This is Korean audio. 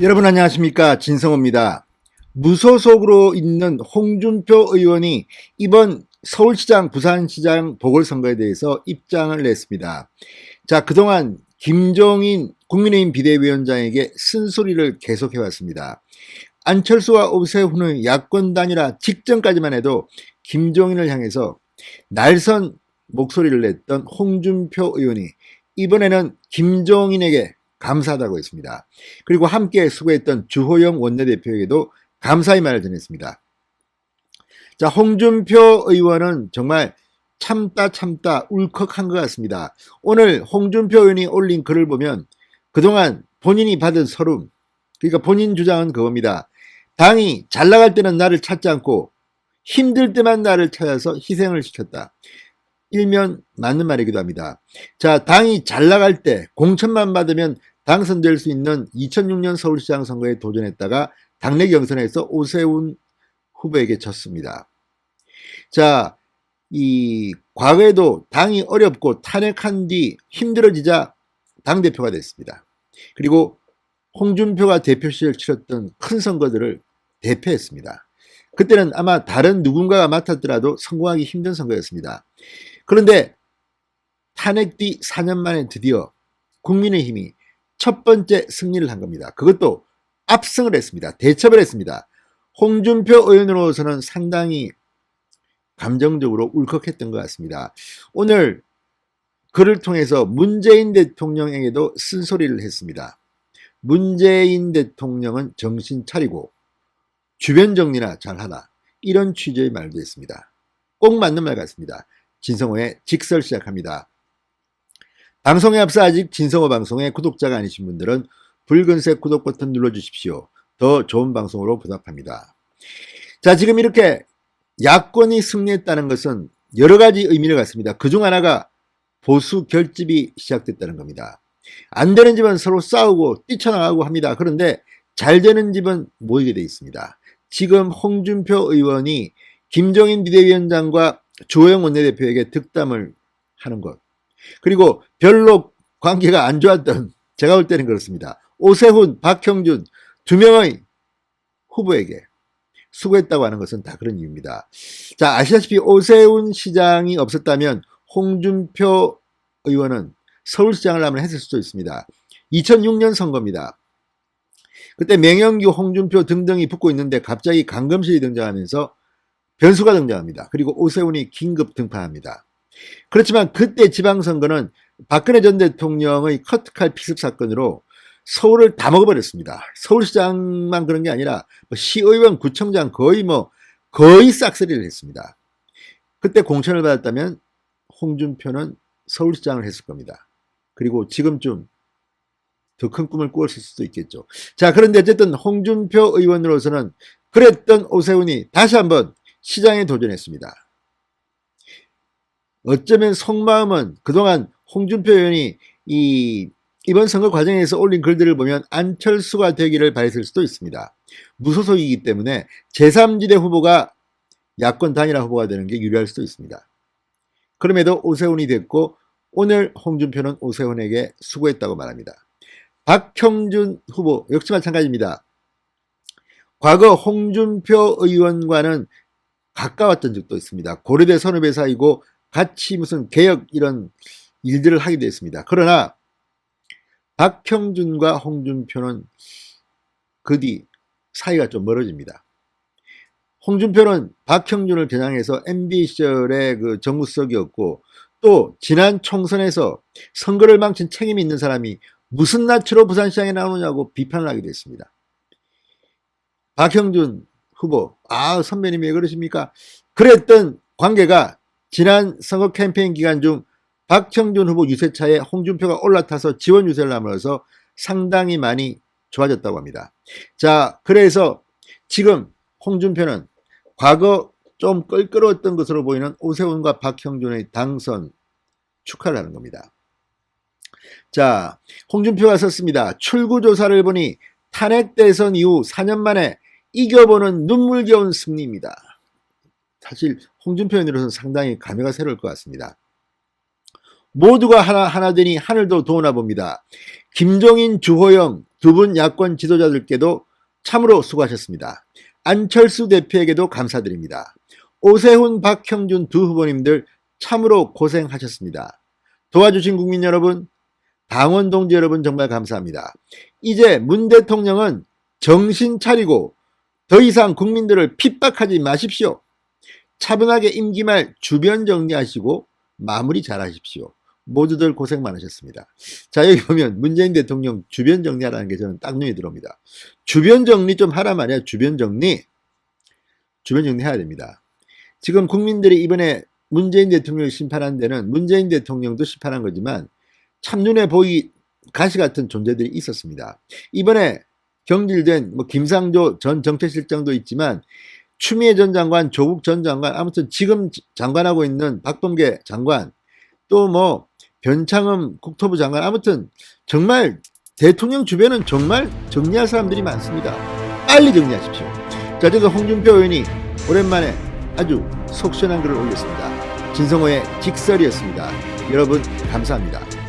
여러분 안녕하십니까, 진성호입니다. 무소속으로 있는 홍준표 의원이 이번 서울시장, 부산시장 보궐선거에 대해서 입장을 냈습니다. 자, 그동안 김종인 국민의힘 비대위원장에게 쓴소리를 계속해왔습니다. 안철수와 오세훈의 야권 단일화 직전까지만 해도 김종인을 향해서 날선 목소리를 냈던 홍준표 의원이 이번에는 김종인에게 감사하다고 했습니다. 그리고 함께 수고했던 주호영 원내대표에게도 감사의 말을 전했습니다. 자, 홍준표 의원은 정말 참다 울컥한 것 같습니다. 오늘 홍준표 의원이 올린 글을 보면 그동안 본인이 받은 서름, 그러니까 본인 주장은 그겁니다. 당이 잘 나갈 때는 나를 찾지 않고 힘들 때만 나를 찾아서 희생을 시켰다. 일면 맞는 말이기도 합니다. 자, 당이 잘 나갈 때 공천만 받으면 당선될 수 있는 2006년 서울시장 선거에 도전했다가 당내 경선에서 오세훈 후보에게 졌습니다. 자, 이 과거에도 당이 어렵고 탄핵한 뒤 힘들어지자 당대표가 됐습니다. 그리고 홍준표가 대표실을 치렀던 큰 선거들을 대패했습니다. 그때는 아마 다른 누군가가 맡았더라도 성공하기 힘든 선거였습니다. 그런데 탄핵 뒤 4년 만에 드디어 국민의힘이 첫 번째 승리를 한 겁니다. 그것도 압승을 했습니다. 대첩을 했습니다. 홍준표 의원으로서는 상당히 감정적으로 울컥했던 것 같습니다. 오늘 그를 통해서 문재인 대통령에게도 쓴소리를 했습니다. 문재인 대통령은 정신 차리고 주변 정리나 잘하라, 이런 취지의 말도 했습니다. 꼭 맞는 말 같습니다. 진성호의 직설 시작합니다. 방송에 앞서 아직 진성호 방송의 구독자가 아니신 분들은 붉은색 구독 버튼 눌러주십시오. 더 좋은 방송으로 보답합니다. 자, 지금 이렇게 야권이 승리했다는 것은 여러 가지 의미를 갖습니다. 그중 하나가 보수 결집이 시작됐다는 겁니다. 안 되는 집은 서로 싸우고 뛰쳐나가고 합니다. 그런데 잘 되는 집은 모이게 돼 있습니다. 지금 홍준표 의원이 김종인 비대위원장과 주호영 원내대표에게 득담을 하는 것, 그리고 별로 관계가 안 좋았던, 제가 볼 때는 그렇습니다, 오세훈, 박형준 두 명의 후보에게 수고했다고 하는 것은 다 그런 이유입니다. 자, 아시다시피 오세훈 시장이 없었다면 홍준표 의원은 서울시장을 한번 했을 수도 있습니다. 2006년 선거입니다. 그때 맹영규, 홍준표 등등이 붙고 있는데 갑자기 강금실이 등장하면서 변수가 등장합니다. 그리고 오세훈이 긴급 등판합니다. 그렇지만 그때 지방선거는 박근혜 전 대통령의 커트칼 피습 사건으로 서울을 다 먹어버렸습니다. 서울시장만 그런 게 아니라 시의원, 구청장 거의 싹쓸이를 했습니다. 그때 공천을 받았다면 홍준표는 서울시장을 했을 겁니다. 그리고 지금쯤 더 큰 꿈을 꾸었을 수도 있겠죠. 자, 그런데 어쨌든 홍준표 의원으로서는 그랬던 오세훈이 다시 한번 시장에 도전했습니다. 어쩌면 속마음은 그동안 홍준표 의원이 이번 선거 과정에서 올린 글들을 보면 안철수가 되기를 바랬을 수도 있습니다. 무소속이기 때문에 제3지대 후보가 야권 단일화 후보가 되는 게 유리할 수도 있습니다. 그럼에도 오세훈이 됐고 오늘 홍준표는 오세훈에게 수고했다고 말합니다. 박형준 후보 역시 마찬가지입니다. 과거 홍준표 의원과는 가까웠던 적도 있습니다. 고려대 선후배 사이고 같이 무슨 개혁 이런 일들을 하게 됐습니다. 그러나 박형준과 홍준표는 그 뒤 사이가 좀 멀어집니다. 홍준표는 박형준을 겨냥해서 MB 시절의 그 정무수석이었고, 또 지난 총선에서 선거를 망친 책임이 있는 사람이 무슨 낯으로 부산시장에 나오느냐고 비판을 하게 됐습니다. 박형준 후보, 선배님 왜 그러십니까? 그랬던 관계가 지난 선거 캠페인 기간 중 박형준 후보 유세차에 홍준표가 올라타서 지원 유세를 하면서 상당히 많이 좋아졌다고 합니다. 자, 그래서 지금 홍준표는 과거 좀 껄끄러웠던 것으로 보이는 오세훈과 박형준의 당선 축하를 하는 겁니다. 자, 홍준표가 썼습니다. 출구조사를 보니 탄핵 대선 이후 4년 만에 이겨보는 눈물겨운 승리입니다. 사실 홍준표 의원으로서는 상당히 감회가 새로울 것 같습니다. 모두가 하나 되니 하늘도 도우나 봅니다. 김종인, 주호영 두 분 야권 지도자들께도 참으로 수고하셨습니다. 안철수 대표에게도 감사드립니다. 오세훈, 박형준 두 후보님들 참으로 고생하셨습니다. 도와주신 국민 여러분, 당원 동지 여러분 정말 감사합니다. 이제 문 대통령은 정신 차리고 더 이상 국민들을 핍박하지 마십시오. 차분하게 임기 말 주변 정리하시고 마무리 잘 하십시오. 모두들 고생 많으셨습니다. 자, 여기 보면 문재인 대통령 주변 정리하라는 게 저는 딱 눈에 들어옵니다. 주변 정리 좀 하란 말이야. 주변 정리. 주변 정리해야 됩니다. 지금 국민들이 이번에 문재인 대통령을 심판한 데는 문재인 대통령도 심판한 거지만 참 눈에 보이 가시 같은 존재들이 있었습니다. 이번에 경질된 김상조 전 정책실장도 있지만 추미애 전 장관, 조국 전 장관, 아무튼 지금 장관하고 있는 박범계 장관, 또 변창흠 국토부 장관, 아무튼 정말 대통령 주변은 정말 정리할 사람들이 많습니다. 빨리 정리하십시오. 자, 그래서 홍준표 의원이 오랜만에 아주 속 시원한 글을 올렸습니다. 진성호의 직설이었습니다. 여러분 감사합니다.